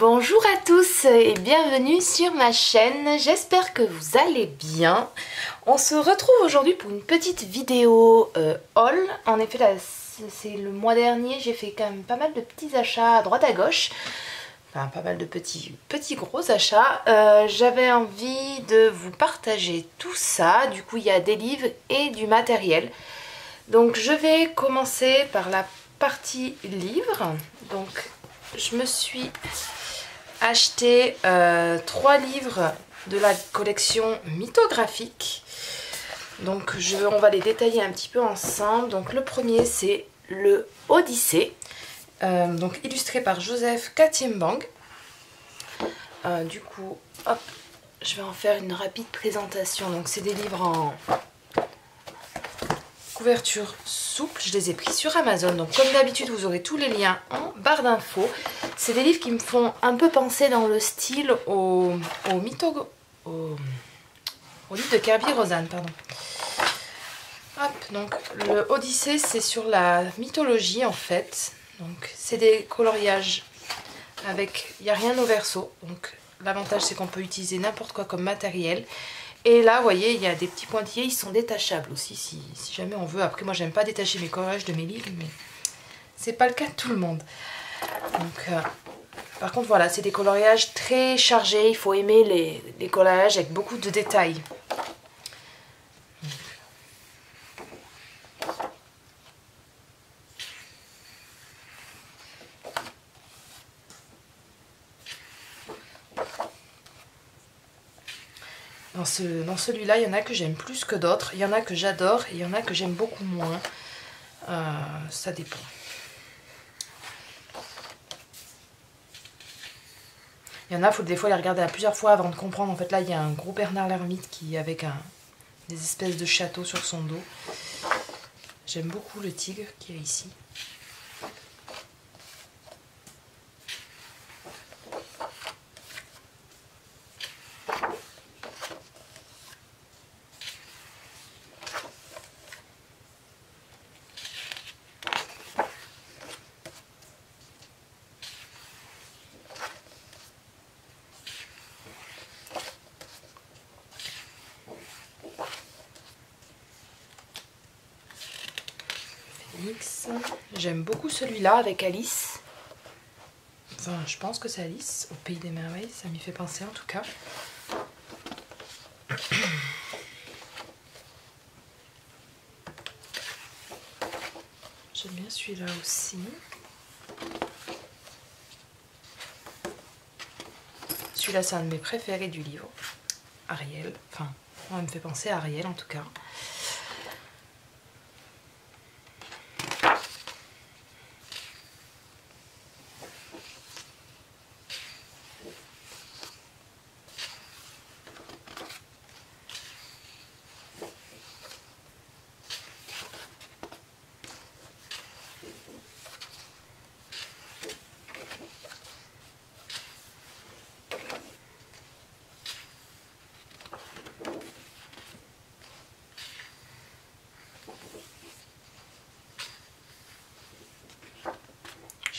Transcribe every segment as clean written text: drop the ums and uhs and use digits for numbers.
Bonjour à tous et bienvenue sur ma chaîne, j'espère que vous allez bien. On se retrouve aujourd'hui pour une petite vidéo haul. En effet là c'est le mois dernier, j'ai fait quand même pas mal de petits achats à droite à gauche. Enfin pas mal de petits gros achats. J'avais envie de vous partager tout ça, du coup il y a des livres et du matériel. Donc je vais commencer par la partie livres. Donc je me suis acheté 3 livres de la collection mythographique. Donc on va les détailler un petit peu ensemble. Donc le premier c'est le Odyssée, donc illustré par Joseph Katimbang. Du coup, hop, je vais en faire une rapide présentation. Donc c'est des livres en couverture souple, je les ai pris sur Amazon. Donc comme d'habitude vous aurez tous les liens en barre d'infos. C'est des livres qui me font un peu penser dans le style au livre de Kerby Rosanes, pardon. Hop, donc le Odyssée c'est sur la mythologie en fait. Donc c'est des coloriages avec, il n'y a rien au verso. Donc l'avantage c'est qu'on peut utiliser n'importe quoi comme matériel. Et là, vous voyez, il y a des petits pointillés, ils sont détachables aussi, si jamais on veut. Après, moi, j'aime pas détacher mes coloriages de mes livres, mais c'est pas le cas de tout le monde. Donc, par contre, voilà, c'est des coloriages très chargés. Il faut aimer les coloriages avec beaucoup de détails. Dans celui-là, il y en a que j'aime plus que d'autres. Il y en a que j'adore et il y en a que j'aime beaucoup moins. Ça dépend. Il y en a, il faut des fois les regarder à plusieurs fois avant de comprendre. En fait, là, il y a un gros Bernard l'Ermite qui avec des espèces de châteaux sur son dos. J'aime beaucoup le tigre qui est ici. J'aime beaucoup celui-là avec Alice. Enfin, je pense que c'est Alice au Pays des Merveilles, ça m'y fait penser en tout cas. J'aime bien celui-là aussi. Celui-là, c'est un de mes préférés du livre. Ariel, enfin, ça me fait penser à Ariel en tout cas.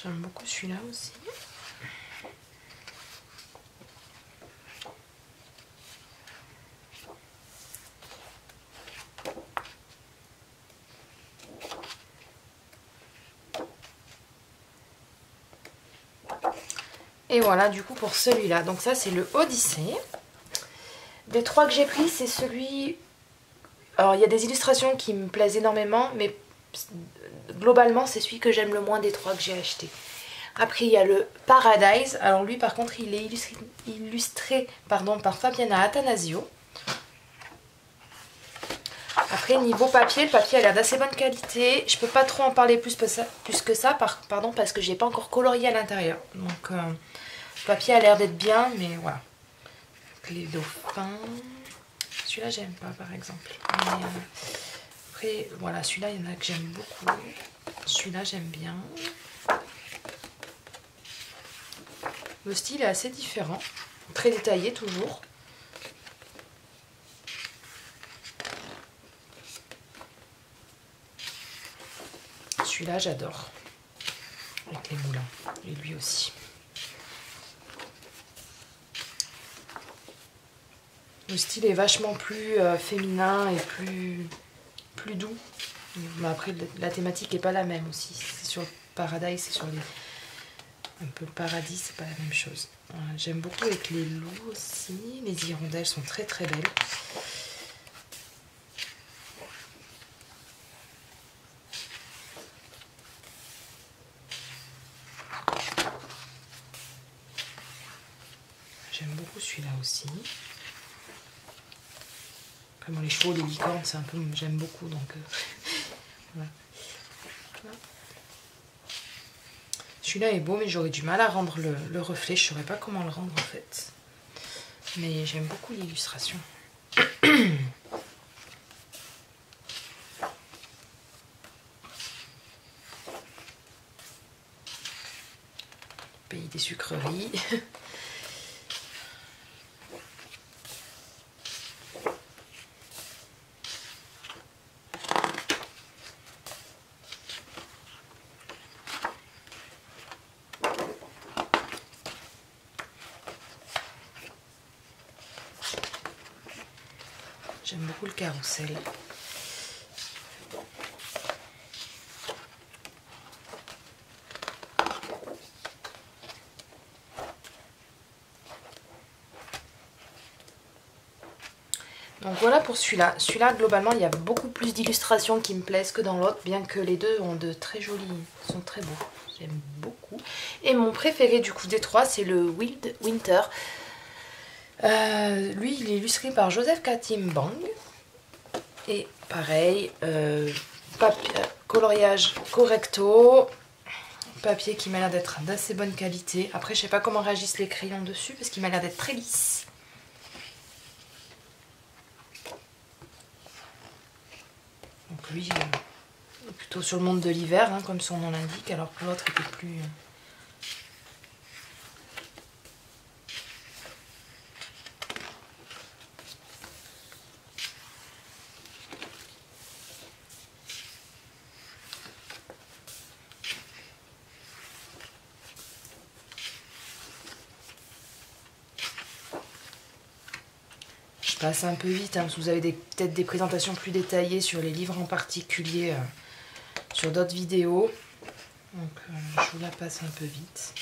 J'aime beaucoup celui-là aussi. Et voilà du coup pour celui-là. Donc ça c'est le Odyssée. Des 3 que j'ai pris c'est celui... Alors il y a des illustrations qui me plaisent énormément, mais globalement c'est celui que j'aime le moins des 3 que j'ai acheté. Après il y a le Paradise. Alors lui par contre il est illustré par Fabiana Attanasio. Après niveau papier, le papier a l'air d'assez bonne qualité. Je peux pas trop en parler plus que ça parce que j'ai pas encore colorié à l'intérieur. Donc le papier a l'air d'être bien, mais voilà. Les dauphins. Celui-là j'aime pas par exemple. Mais, après voilà, celui-là il y en a que j'aime beaucoup. Celui-là j'aime bien. Le style est assez différent. Très détaillé toujours. Celui-là j'adore. Avec les moulins. Et lui aussi. Le style est vachement plus féminin et plus doux. Mais après, la thématique est pas la même aussi. C'est sur le paradis, c'est sur un peu le paradis, c'est pas la même chose. J'aime beaucoup avec les loups aussi. Les hirondelles sont très très belles. J'aime beaucoup celui-là aussi. Comme les chevaux, les licornes, c'est un peu, j'aime beaucoup, donc voilà. Celui-là est beau, mais j'aurais du mal à rendre le reflet. Je ne saurais pas comment le rendre en fait. Mais j'aime beaucoup l'illustration. Pays des sucreries. J'aime beaucoup le carrousel. Donc voilà pour celui-là. Celui-là, globalement, il y a beaucoup plus d'illustrations qui me plaisent que dans l'autre, bien que les deux ont de très jolis, sont très beaux. J'aime beaucoup. Et mon préféré du coup des trois, c'est le Wild Winter. Lui, il est illustré par Joseph Katimbang. Et pareil, coloriage correcto. Papier qui m'a l'air d'être d'assez bonne qualité. Après, je sais pas comment réagissent les crayons dessus, parce qu'il m'a l'air d'être très lisse. Donc lui, plutôt sur le monde de l'hiver, hein, comme son nom l'indique, alors que l'autre était plus... Je passe un peu vite, hein, parce que vous avez peut-être des présentations plus détaillées sur les livres en particulier, sur d'autres vidéos. Donc je vous la passe un peu vite.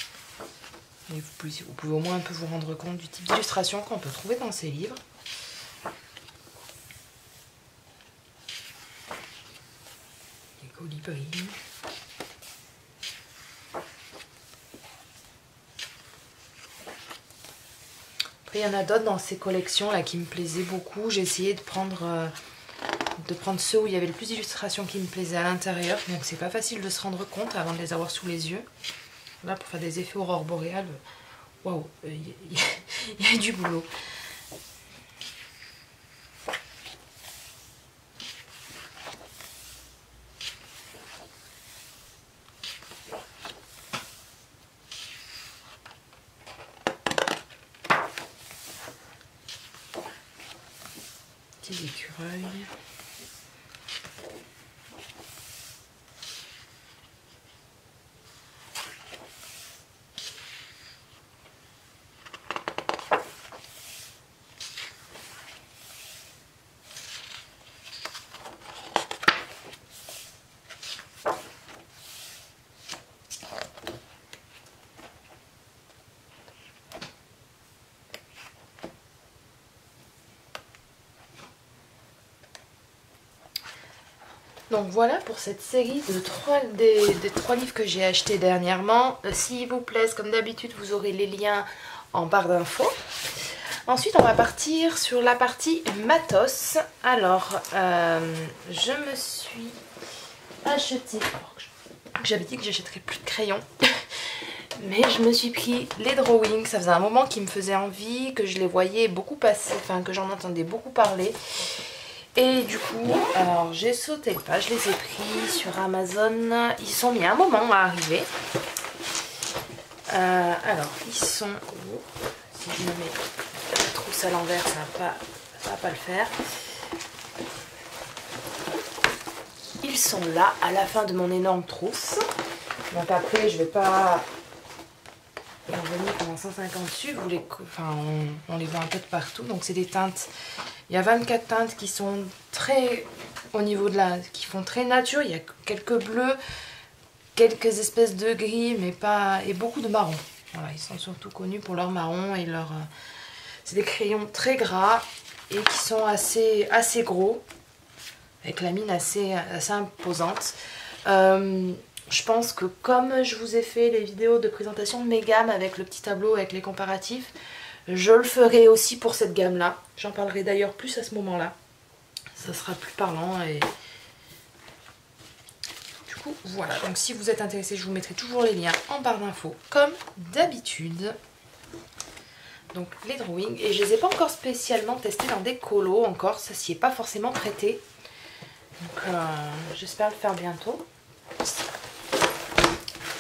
Et vous pouvez au moins un peu vous rendre compte du type d'illustration qu'on peut trouver dans ces livres. Les colibris. Après, il y en a d'autres dans ces collections là qui me plaisaient beaucoup. J'ai essayé de prendre ceux où il y avait le plus d'illustrations qui me plaisaient à l'intérieur. Donc c'est pas facile de se rendre compte avant de les avoir sous les yeux. Là, pour faire des effets aurore boréale, waouh, il y a du boulot. Petits écureuils. Donc voilà pour cette série de des 3 livres que j'ai achetés dernièrement. S'ils vous plaisent, comme d'habitude, vous aurez les liens en barre d'infos. Ensuite, on va partir sur la partie matos. Alors, je me suis acheté... J'avais dit que j'achèterais plus de crayons. Mais je me suis pris les drawings. Ça faisait un moment qui me faisait envie, que je les voyais beaucoup passer, enfin que j'en entendais beaucoup parler. Et du coup, alors j'ai sauté le pas, je les ai pris sur Amazon. Ils sont mis un moment à arriver. Alors, ils sont... Si je me mets la trousse à l'envers, ça va pas le faire. Ils sont là, à la fin de mon énorme trousse. Donc après, je vais pas ils ont remis pendant 150 dessus. Vous les, enfin, on les voit un peu de partout. Donc c'est des teintes. Il y a 24 teintes qui sont très au niveau de la, qui font très nature. Il y a quelques bleus, quelques espèces de gris, mais pas, et beaucoup de marron. Voilà, ils sont surtout connus pour leur marron et leur. C'est des crayons très gras et qui sont assez gros, avec la mine assez imposante. Je pense que comme je vous ai fait les vidéos de présentation de mes gammes avec le petit tableau avec les comparatifs, je le ferai aussi pour cette gamme là. J'en parlerai d'ailleurs plus à ce moment là. Ça sera plus parlant et du coup voilà. Donc si vous êtes intéressé, je vous mettrai toujours les liens en barre d'infos comme d'habitude. Donc les drawings, et je les ai pas encore spécialement testés dans des colos encore, ça s'y est pas forcément prêté. Donc j'espère le faire bientôt.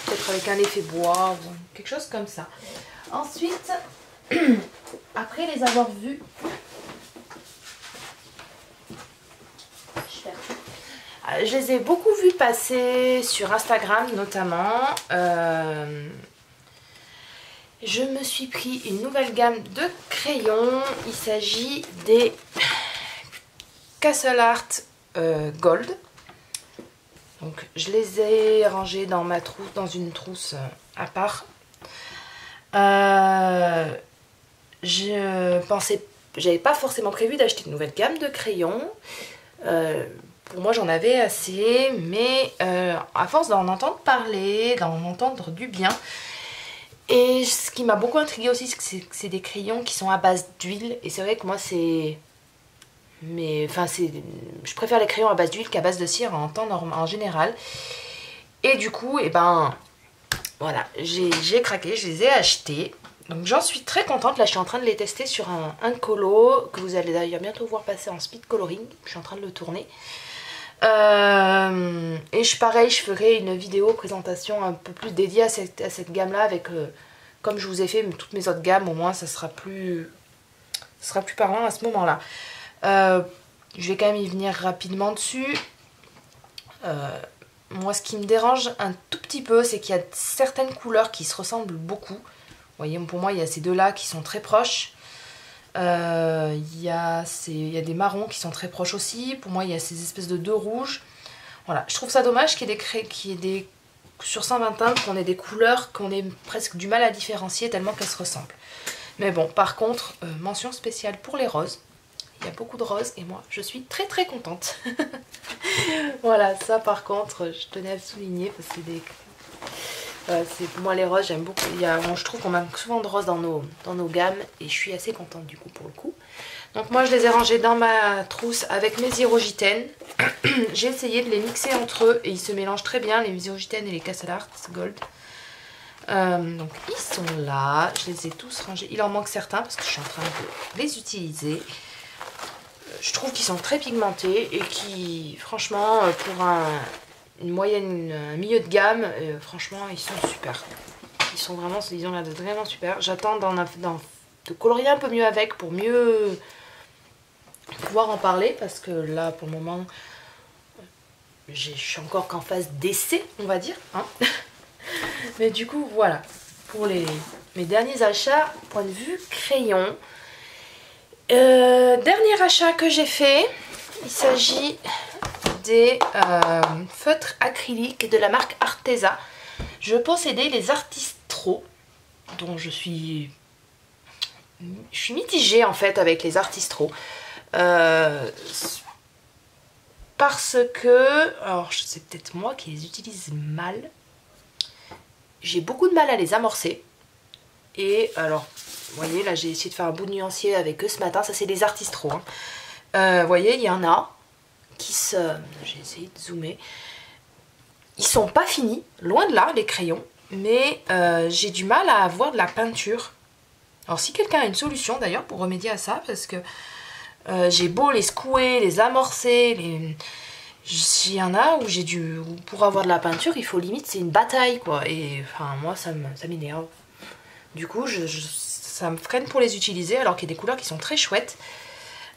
Peut-être avec un effet bois ou quelque chose comme ça. Ensuite, après les avoir vus, je les ai beaucoup vus passer sur Instagram notamment. Je me suis pris une nouvelle gamme de crayons. Il s'agit des Castle Art Gold. Donc je les ai rangés dans ma trousse, dans une trousse à part. J'avais pas forcément prévu d'acheter une nouvelle gamme de crayons. Pour moi j'en avais assez, mais à force d'en entendre parler, d'en entendre du bien. Et ce qui m'a beaucoup intriguée aussi, c'est que c'est des crayons qui sont à base d'huile. Et c'est vrai que moi c'est... Mais enfin je préfère les crayons à base d'huile qu'à base de cire en général. Et du coup, et ben voilà, j'ai craqué, je les ai achetés. Donc j'en suis très contente. Là je suis en train de les tester sur un colo que vous allez d'ailleurs bientôt voir passer en speed coloring. Je suis en train de le tourner. Et pareil, je ferai une vidéo présentation un peu plus dédiée à cette gamme là avec comme je vous ai fait toutes mes autres gammes. Au moins ça sera plus parlant à ce moment là. Je vais quand même y venir rapidement dessus. Moi ce qui me dérange un tout petit peu, c'est qu'il y a certaines couleurs qui se ressemblent beaucoup. Vous voyez, pour moi il y a ces deux là qui sont très proches. Il y a des marrons qui sont très proches aussi. Pour moi il y a ces espèces de deux rouges. Voilà, je trouve ça dommage qu'il y ait des sur 120 teintes qu'on ait des couleurs qu'on ait presque du mal à différencier tellement qu'elles se ressemblent. Mais bon, par contre, mention spéciale pour les roses. Il y a beaucoup de roses et moi je suis très très contente. Voilà, ça par contre je tenais à le souligner parce que pour moi les roses j'aime beaucoup. Je trouve qu'on manque souvent de roses dans nos gammes et je suis assez contente du coup pour le coup. Donc moi je les ai rangés dans ma trousse avec mes Irogitènes. J'ai essayé de les mixer entre eux et ils se mélangent très bien, les Irogitènes et les Castle Art Gold. Donc ils sont là, je les ai tous rangés. Il en manque certains parce que je suis en train de les utiliser. Je trouve qu'ils sont très pigmentés et qui, franchement, pour une moyenne, un milieu de gamme, franchement, ils sont super. Ils ont l'air d'être vraiment super. J'attends de colorier un peu mieux avec pour mieux pouvoir en parler parce que là, pour le moment, je suis encore qu'en phase d'essai, on va dire. Hein. Mais du coup, voilà, pour mes derniers achats, point de vue crayon. Dernier achat que j'ai fait, il s'agit des feutres acryliques de la marque Arteza. Je possédais les Artistro, dont je suis mitigée en fait avec les Artistro. Parce que, alors c'est peut-être moi qui les utilise mal, j'ai beaucoup de mal à les amorcer. Et alors, vous voyez, là j'ai essayé de faire un bout de nuancier avec eux ce matin, ça c'est des Artistro. Vous voyez, il y en a qui se... J'ai essayé de zoomer. Ils sont pas finis, loin de là, les crayons, mais j'ai du mal à avoir de la peinture. Alors si quelqu'un a une solution d'ailleurs pour remédier à ça, parce que j'ai beau les secouer, les amorcer, il y en a où pour avoir de la peinture, il faut limite, c'est une bataille quoi. Et enfin, moi ça m'énerve. Du coup, ça me freine pour les utiliser alors qu'il y a des couleurs qui sont très chouettes.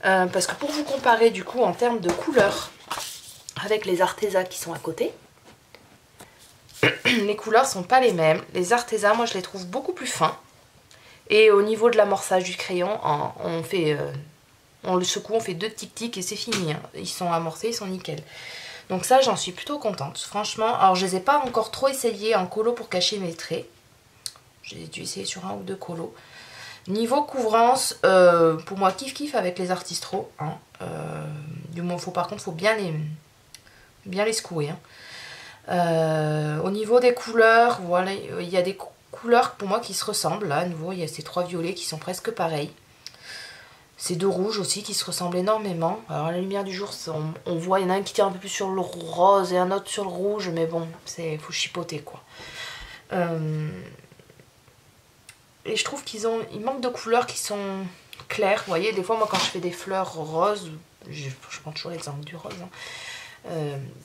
Parce que pour vous comparer du coup en termes de couleurs avec les Arteza qui sont à côté, les couleurs sont pas les mêmes. Les Arteza, moi je les trouve beaucoup plus fins. Et au niveau de l'amorçage du crayon, on le secoue, on fait 2 tic-tic et c'est fini. Hein. Ils sont amorcés, ils sont nickel. Donc ça, j'en suis plutôt contente. Franchement, alors je les ai pas encore trop essayés en colo pour cacher mes traits. J'ai dû essayer sur 1 ou 2 colos. Niveau couvrance, pour moi, kiff avec les Artistro. Hein. Du moins, par contre, faut bien les secouer. Hein. Au niveau des couleurs, voilà, il y a des couleurs pour moi qui se ressemblent. Là, à nouveau, il y a ces 3 violets qui sont presque pareils. Ces 2 rouges aussi qui se ressemblent énormément. Alors, à la lumière du jour, on voit, il y en a un qui tire un peu plus sur le rose et un autre sur le rouge. Mais bon, faut chipoter, quoi. Et je trouve qu'ils manquent de couleurs qui sont claires. Vous voyez, des fois, moi, quand je fais des fleurs roses, je prends toujours l'exemple du rose. Hein.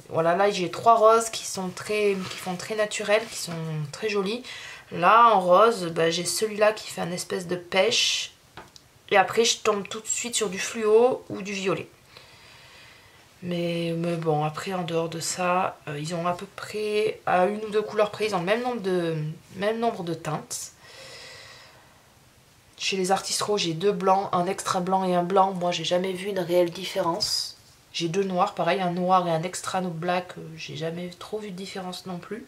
Voilà, là, j'ai 3 roses qui font très naturel, qui sont très jolies. Là, en rose, bah, j'ai celui-là qui fait un espèce de pêche. Et après, je tombe tout de suite sur du fluo ou du violet. Mais bon, après, en dehors de ça, ils ont à peu près, à 1 ou 2 couleurs près, ils ont le même nombre de teintes. Chez les Artistro, j'ai 2 blancs, un extra blanc et un blanc. Moi, j'ai jamais vu une réelle différence. J'ai 2 noirs, pareil, un noir et un extra no black. J'ai jamais trop vu de différence non plus.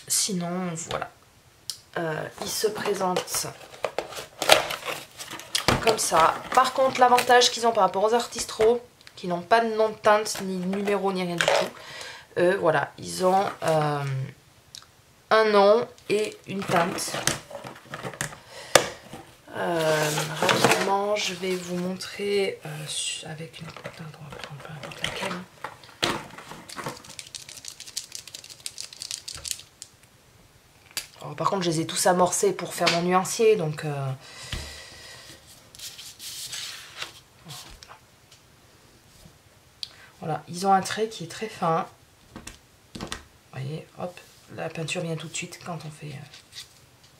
Sinon, voilà. Il se présente comme ça. Par contre, l'avantage qu'ils ont par rapport aux Artistro, qui n'ont pas de nom de teinte, ni de numéro, ni rien du tout. Voilà, ils ont un nom et une teinte. Rapidement, je vais vous montrer avec une teinte, on va prendre peu importe laquelle. Alors, par contre, je les ai tous amorcés pour faire mon nuancier, donc voilà, ils ont un trait qui est très fin. Vous voyez, hop, la peinture vient tout de suite quand on fait...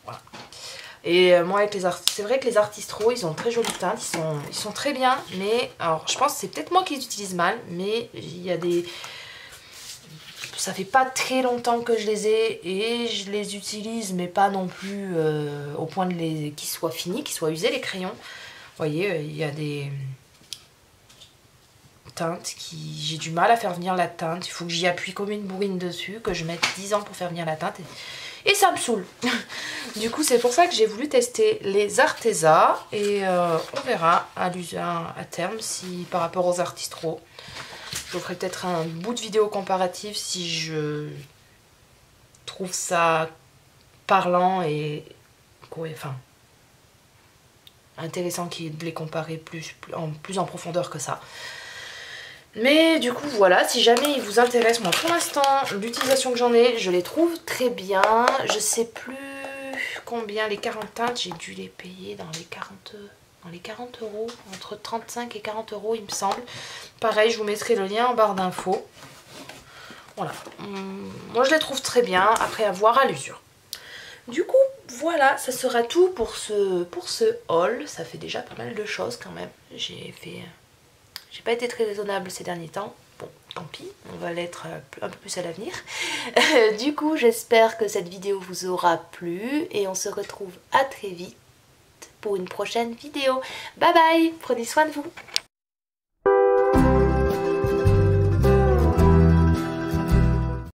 voilà. Et moi, avec c'est vrai que les Artistro, ils ont très jolies teintes, ils sont très bien, mais alors je pense que c'est peut-être moi qui les utilise mal, mais il y a des... Ça fait pas très longtemps que je les ai et je les utilise, mais pas non plus au point de qu'ils soient finis, qu'ils soient usés les crayons. Vous voyez, il y a des teintes qui... J'ai du mal à faire venir la teinte, il faut que j'y appuie comme une bourrine dessus, que je mette 10 ans pour faire venir la teinte. Et ça me saoule. Du coup, c'est pour ça que j'ai voulu tester les Arteza. Et on verra à terme si par rapport aux Artistro. Je vous ferai peut-être un bout de vidéo comparative si je trouve ça parlant et enfin, intéressant de les comparer plus en profondeur que ça. Mais du coup voilà, si jamais il vous intéresse, moi pour l'instant l'utilisation que j'en ai, je les trouve très bien. Je sais plus combien les 40 teintes, j'ai dû les payer dans les 40 euros, entre 35 et 40 euros il me semble. Pareil, je vous mettrai le lien en barre d'infos. Voilà, moi je les trouve très bien, après à voir à l'usure. Du coup voilà, ça sera tout pour ce haul. Ça fait déjà pas mal de choses quand même. J'ai pas été très raisonnable ces derniers temps. Bon, tant pis, on va l'être un peu plus à l'avenir. Du coup, j'espère que cette vidéo vous aura plu et on se retrouve à très vite pour une prochaine vidéo. Bye bye, prenez soin de vous.